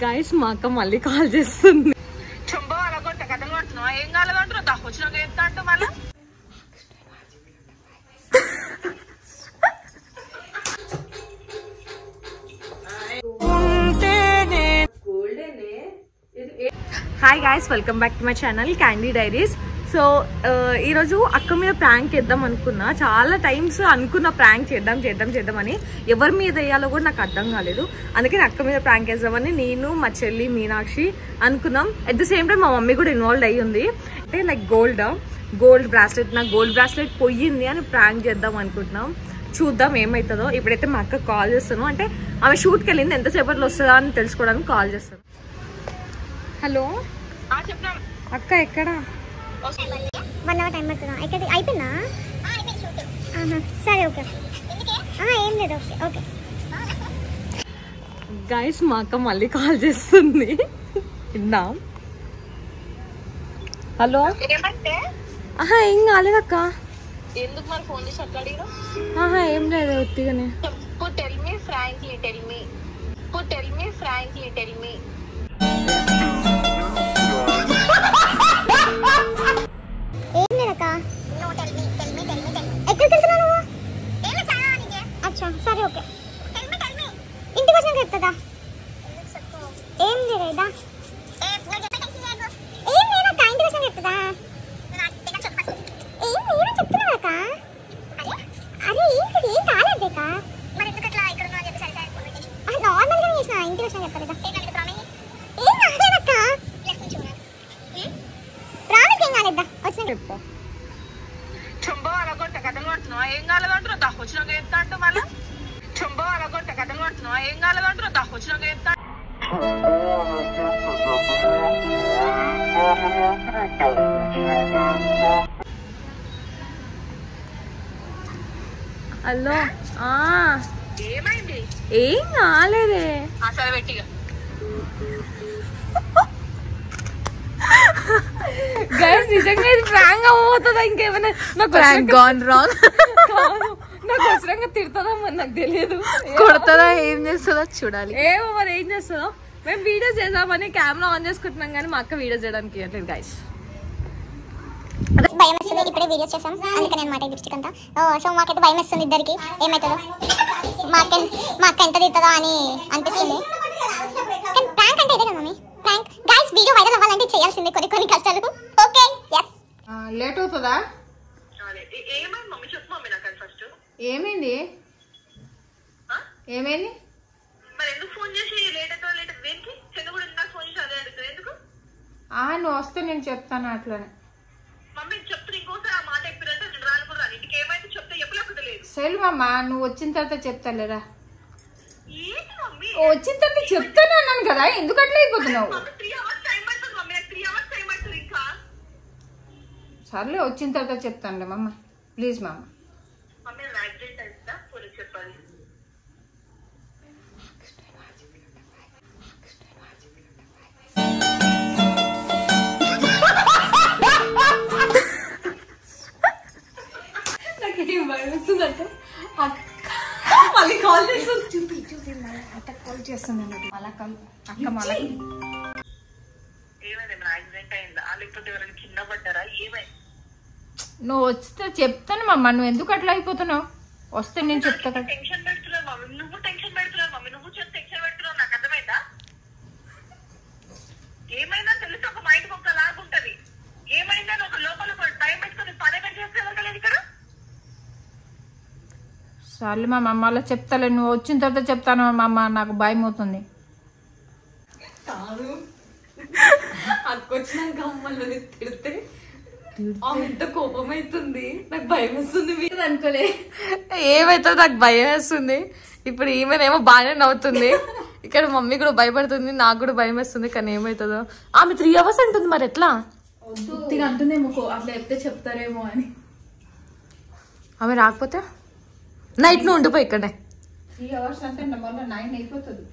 Guys మా అక్క మళ్ళీ కాల్ చేస్తుంది. చంబో అలాగొట్ట కథలు పడుతున్నావా? ఏం కాలేదంటున్నావు? దాకొచ్చినాక ఎంత అంటూ మళ్ళీ hi guys, welcome back to my channel candy diaries. So ఈరోజు అక్క మీద ప్రాంక్ చేద్దాం అనుకున్నా. చాలా టైమ్స్ అనుకున్న ప్రాంక్ చేద్దామని. ఎవరి మీద వేయాలో కూడా నాకు అర్థం కాలేదు. అందుకే అక్క మీద ప్రాంక్ వేద్దామని నేను, మా చెల్లి మీనాక్షి అనుకున్నాం. అట్ ద సేమ్ టైం మా మమ్మీ కూడా ఇన్వాల్వ్ అయ్యి ఉంది. అంటే లైక్ గోల్డ్ బ్రాస్లెట్, నాకు గోల్డ్ బ్రాస్లెట్ పోయింది అని ప్రాంక్ చేద్దాం అనుకుంటున్నాం. చూద్దాం ఏమవుతుందో. ఇప్పుడైతే మా అక్క కాల్ చేస్తాను. అంటే ఆమె షూట్కి వెళ్ళింది, ఎంతసేపట్లో వస్తుందా అని తెలుసుకోవడానికి కాల్ చేస్తాను. హలో అక్క, ఎక్కడా? 1 అవర్ టైం పడుతుందా? ఎక్కడ అయిపోయిందా? సరే ఓకే, ఏం లేదు. ఓకే గైస్, మా అక్క మళ్ళీ కాల్ చేస్తుంది. విన్నాం. హలో, ఏం కాలేదక్క. ఎందుకు మరి ఫోన్ చేసి అట్లా అడిగినా? ఏం లేదు, ఉత్తిగానే. Tell me frankly, tell me ఏం లేదక్క. ఎక్కడికి వెళ్తున్నావు? అచ్చా సరే ఓకే, ఇంటికి వచ్చినాక చెప్తుందా? ఏం లేదా? ఏం లేదక్క, ఇంటికి వచ్చినాక చెప్తుందా? ఏం లేదని చెప్తున్నావు అక్క. అరే ఏంటిది, ఏం కాలేదేక. నార్మల్గానే చేసిన, ఇంటికి వచ్చినా చెప్పలేదా? ఏం కాలేదక్క, ప్రామిస్ ఏం కాలేదా? వచ్చిన చెప్పు. చంబో అలాగొట్ట కథలు పడుతున్నావా? ఏం కాలేదంటున్నావు? దాకొచ్చినాక ఎంత అంటూ మళ్ళీ చంబో అలాగొట్ట కథలు పడుతున్నావా? ఏం కాలేదంటున్నావు? దాకొచ్చినాక ఎంత? హలో, ఏమైంది? ఏం కాలేదే. సరే పెట్టిగా. గైస్, నిజంగా ఇది ప్రాంక్ అవ్వబోతుందా ఇంకేమైనా? నాకు నాకు అవసరంగా తిడుతుందా మరి నాకు తెలియదు. కొడతారా, ఏం చేస్తుందో చూడాలి. ఏమో మరి ఏం చేస్తుందో. మేము వీడియోస్ చేద్దామని కెమెరా ఆన్ చేసుకుంటున్నాం కానీ మా అక్క వీడియోస్ చేయడానికి ఇవ్వట్లేదు. గైస్ భయం వేస్తుంది, ఇప్పుడే వీడియోస్ చేసాం అందుకని అనమాట లిప్స్టిక్ అంతా. సో మాకైతే భయం వేస్తుంది ఇద్దరికి, ఏమవుతుందో. మా అక్క ఎంత తిడుతుందో అని అనిపిస్తుంది. కానీ ప్రాంక్ అంటే ఇదే కదా mummy, prank. Guys, video viral అవ్వాలంటే చేయాల్సిందే కొన్ని కష్టాలు. Okay, yes. లేట్ అవుతుందా? ఏమైంది మమ్మీ? చెప్పు మమ్మీ నాకు ఫస్ట్. ఏమైంది? మరి ఎందుకు ఫోన్ చేసి లేట్ అవుతుంది? దేనికి? చెన్ను కూడా నాకు ఫోన్ చేసి అదే అడుగుతుంది ఎందుకు? నువ్వు వస్తే నేను చెప్తాను అట్లనే. మమ్మీ చెప్తే ఇంకోసారి ఆ మాట ఎప్పిరంటే నేను రాను కూడా రాను. ఇంటికి ఏమైతే చెప్తే చెప్పలేకపోతే లేదు. సెల్వమ్మ, నువ్వు వచ్చిన తర్వాత చెప్తాలేరా? ఏంటి మమ్మీ? వచ్చిన తర్వాత చెప్తాను అన్నాను కదా, ఎందుకు అట్లా అయిపోతున్నావు? 3 అవర్స్ టైం పడుతుంది మమ్మీ, 3 అవర్స్ టైం పడుతుంది ఇంకా. సర్లే, వచ్చిన తర్వాత చెప్తానులే మమ్మ, ప్లీజ్ మమ్మ. మమ్మీ యాక్సిడెంట్ అయిందా? పోలీస్ చెప్పాలి. నాకేం భయం వస్తుందంటే మళ్ళీ కాల్ చేస్తుంది. చూపి కాల్ చేస్తుంది అక్క. మళ్ళీ ఏమైంది? యాక్సిడెంట్ అయిందా లేకపోతే ఎవరైనా కింద పడ్డారా? ఏమైంది? నువ్వు వస్తే చెప్తాను మమ్మ, నువ్వు ఎందుకు అట్లా అయిపోతున్నావు? వస్తే నేను చెప్తా కదా. టెన్షన్ పెడుతున్నావు మమ్మీ, నువ్వు టెన్షన్ పెడుతున్నావు మమ్మీ, నువ్వు టెన్షన్ పెడుతున్నావు. నాకు అర్థమైందా? ఏమైనా తెలిసి ఒక మైండ్ ఒక లాగుంటది. ఏమైందా ఒక లోపల టైం పెట్టుకుని పని చేస్తే ఇక్కడ. సర్లే మా మమ్మ, అలా చెప్తాలే, నువ్వు వచ్చిన తర్వాత చెప్తాను మా అమ్మ, నాకు భయం అవుతుంది. అక్కొచ్చినాక అమ్మల్ని తిడితే ఎంత కోపం అవుతుంది, నాకు భయం వేస్తుంది. మీరు అనుకోలే ఏమైతుందో నాకు భయం వేస్తుంది. ఇప్పుడు ఈమెనేమో బాగానే నవ్వుతుంది, ఇక్కడ మమ్మీ కూడా భయపడుతుంది, నాకు కూడా భయం వేస్తుంది. కానీ ఏమవుతుందో. ఆమె 3 అవర్స్ అంటుంది, మరి ఎట్లా అంటుందేమో, అట్లా చెప్తే చెప్తారేమో అని. ఆమె రాకపోతే నైట్ నువ్వు ఉండిపోయి ఇక్కడే. 3 అవర్స్ అంటే 9 అయిపోతుంది.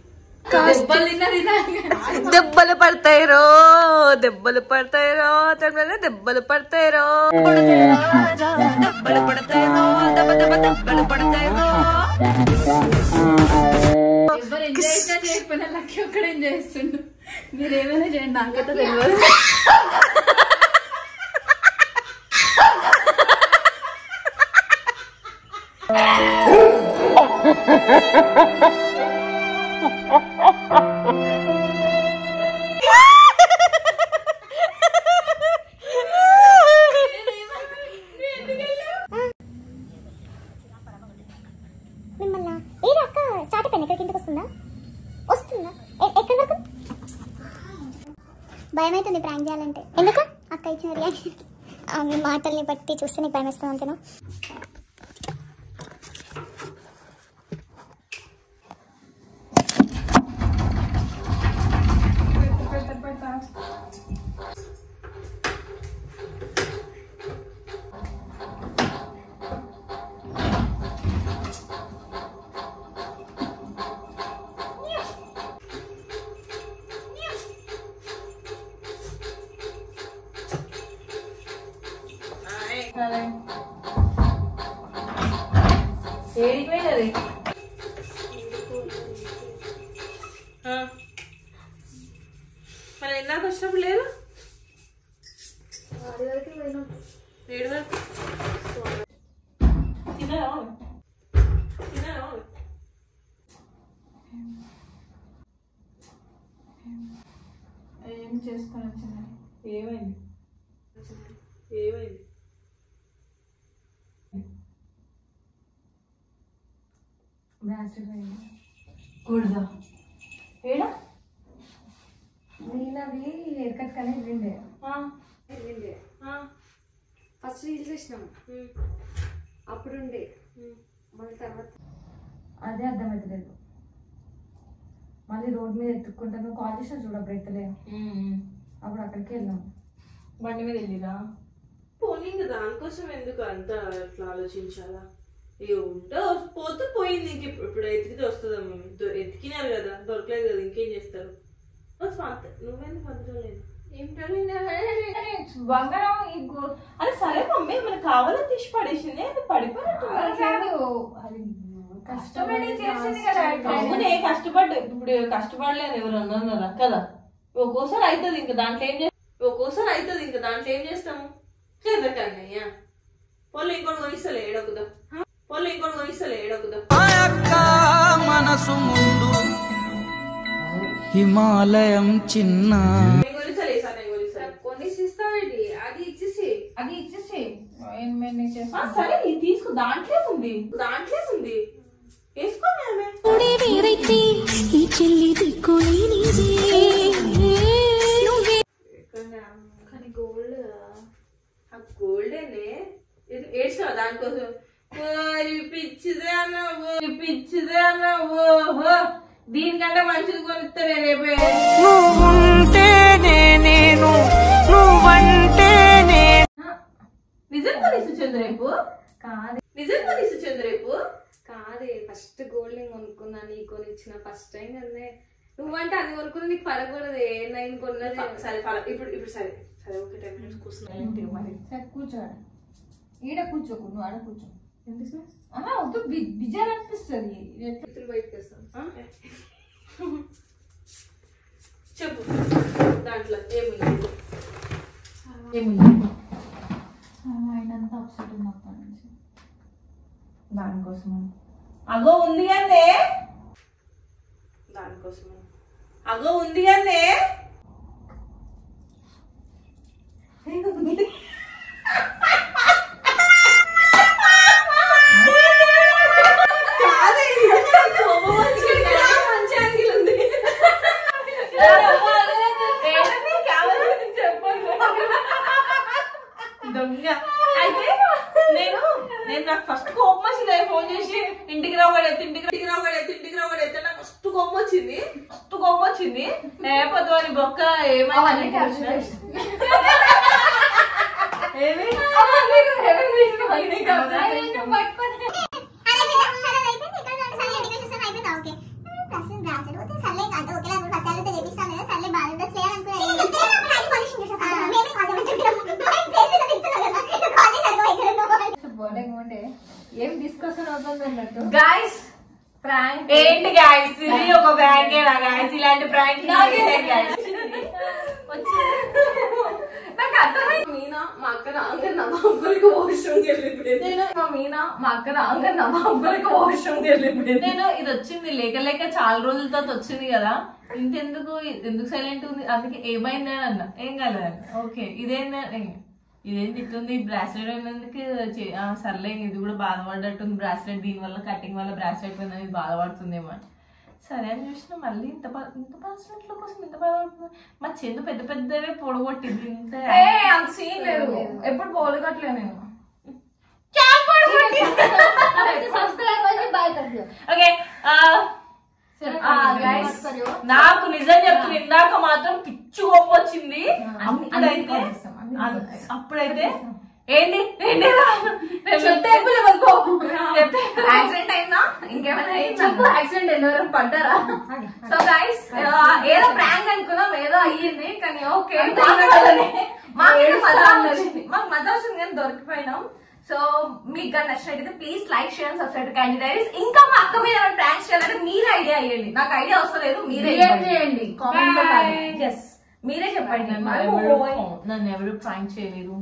దెబ్బలు పడతాయిరో దెబ్బలు పడతాయిరో. ఎవరు ఎంజాయ్ చేసినా చేయకపోయినా లక్కీ ఒక్కడ ఎంజాయ్ చేస్తుండు. మీరు ఏమైనా చేయండి, నాకైతే తెలియదు. మిమ్మల్ని ఏది అక్క స్టార్ట్ అయిపోయింది, ఎక్కడికి ఇంటికి వస్తుందా? ఎక్కడి వరకు? భయం అవుతుంది ప్రాంక్ చేయాలంటే. ఎందుకు? అక్క ఇచ్చిన రియాక్షన్ మీ మాటల్ని బట్టి చూస్తే నీకు భయం వేస్తుంది అంతేనా? మరి ఎన్నాకు వచ్చినప్పుడు లేదు 7 వరకు తినరా ఏం చేసుకొని వచ్చింది? ఏమైంది కూడదా ఏడా నేనది హెయిర్ కట్ కానీ వెళ్ళిండే ఫస్ట్ రీల్స్ వేసినాం, అప్పుడు ఉండే మళ్ళీ తర్వాత అదే అర్థమవుతలేదు. మళ్ళీ రోడ్ మీద ఎత్తుక్కుంటా నువ్వు కాల్ చేసినా చూడప్పుడు ఎత్తలే, అప్పుడు అక్కడికి వెళ్ళాం. బండి మీద వెళ్ళిరా పోనీ ఇంకా దానికోసం ఎందుకు అంత అట్లా ఆలోచించాలా? ఉంటే పోతే పోయింది, ఇంక ఇప్పుడు ఎతికితే వస్తుందమ్మా. ఎతికినారు కదా, దొరకలేదు కదా, ఇంకేం చేస్తారు? నువ్వేందుకు పంచలేదు? బంగారం అరే సరే మమ్మీ, మనకు కావాలని తీసి పడేసింది, పడిపోయినట్టు అవునే కష్టపడ్డా. ఇప్పుడు కష్టపడలేదు ఎవరు అన్నారు కదా కదా. ఒక్కోసారి అవుతుంది, ఇంకా దాంట్లో ఏం చేస్తాము? చేద్దకన్నయ్యా పొల్లు ఇంకోటి కొనిస్తలే ఏడకుదా, మనసు ముందు హిమాలయం చిన్న కొనిస్తానండి, అది ఇచ్చేసి సరే తీసుకో, దాంట్లో ఉంది వేసుకోండి ఆమె. కానీ గోల్డేనే ఏడ్చినావు దానికోసం? పిచ్చిదే అన్నావు దీనికంటే మంచిది కొనిస్తానే రేపే. నిజంగా రేపు కాదే ఫస్ట్ గోల్డ్ కొనుక్కున్నా, నీ కొనిచ్చిన ఫస్ట్ టైం కదే. నువ్వంటే అది కొనుక్కున్నా నీకు పడకూడదు, నేను కొన్నది. సరే ఇప్పుడు సరే ఒక 10 minutes కూర్చున్నా. కూర్చోడు ఈడ కూర్చోకు, నువ్వు ఆడ కూర్చో. ఎందుకు వద్దు, బిజార్ అనిపిస్తుంది. బయటకు వస్తాను చెప్పు, దాంట్లో ఏముంది? ఆయనంతా అప్సెట్ ఉంది అప్పటి నుంచి దానికోసం. అగో ఉంది కానీ దానికోసం. అగో ఉంది కానీ దొంగ అయితే నేను నాకు ఫస్ట్ కోపం వచ్చింది. ఫోన్ చేసి ఇంటికి రావడైతే నాకు మస్తు కోపం వచ్చింది. లేకపోతే అని బొక్క ఏమైంది ఏం డిస్కషన్ అవుతుంది అన్నట్టు. గైస్ ప్రాంక్ ఏంటి గాయస్ ఇది ఒక ప్రాంక్ గాయస్ ఇలాంటి ప్రాంక్ నాకు అర్థమైంది. మీనా మా అక్క రాంగ నా బాబులకి వాష్రూమ్కి వెళ్ళిపోయింది. మీనా మా అక్క రాంగ నా బాబులకి వాష్రూమ్కి వెళ్ళిపోయింది. నేను ఇది వచ్చింది లేక లేక చాలా రోజుల తర్వాత వచ్చింది కదా, ఇంకెందుకు ఎందుకు సైలెంట్ ఉంది, అందుకే ఏమైంది అని అన్నా. ఏం కాలేదండి. ఓకే ఇదేంటి ఇట్లుంది బ్రాస్లెట్ అయినందుకు సర్లే ఇది కూడా బాధపడ్డట్టుంది, బ్రాస్లెట్ దీని వల్ల కటింగ్ వల్ల బ్రాస్లెట్ పోయిందని ఇది బాధపడుతుందేమో అని సరే అని చూసిన. మళ్ళీ ఇంత బ్రాస్లెట్ల కోసం ఇంత బాధపడుతుంది. మా చెందు పెద్ద పెద్దవే పొడగొట్టింది. ఇంత అంత సీన్ లేదు, ఎప్పుడు పోలుగట్లే నేను. ఓకే నాకు నిజం చెప్తున్నా, ఇందాక మాత్రం పిచ్చు కోపం వచ్చింది. అప్పుడైతే ఏంటి యాక్సిడెంట్ అయిందా ఇంకేమైనా యాక్సిడెంట్ ఎవరైనా పడ్డారా? సో గైస్ ఏదో ప్రాంక్ అనుకున్నాం, ఏదో అయ్యింది కానీ ఓకే మాకు మజా వచ్చింది కానీ దొరికిపోయినాం. సో మీకు కానీ నచ్చినట్టయితే please like share and subscribe candy diaries. ఇంకా మా అక్క మీద ఏమైనా ప్రాంక్స్ చేయాలంటే మీరే ఐడియా అయ్యండి, నాకు ఐడియా వస్తలేదు, మీరే చేయండి కామెంట్. మీరే చెప్పండి. నన్ను ఎవరు ప్రాంక్ చేయలేదు.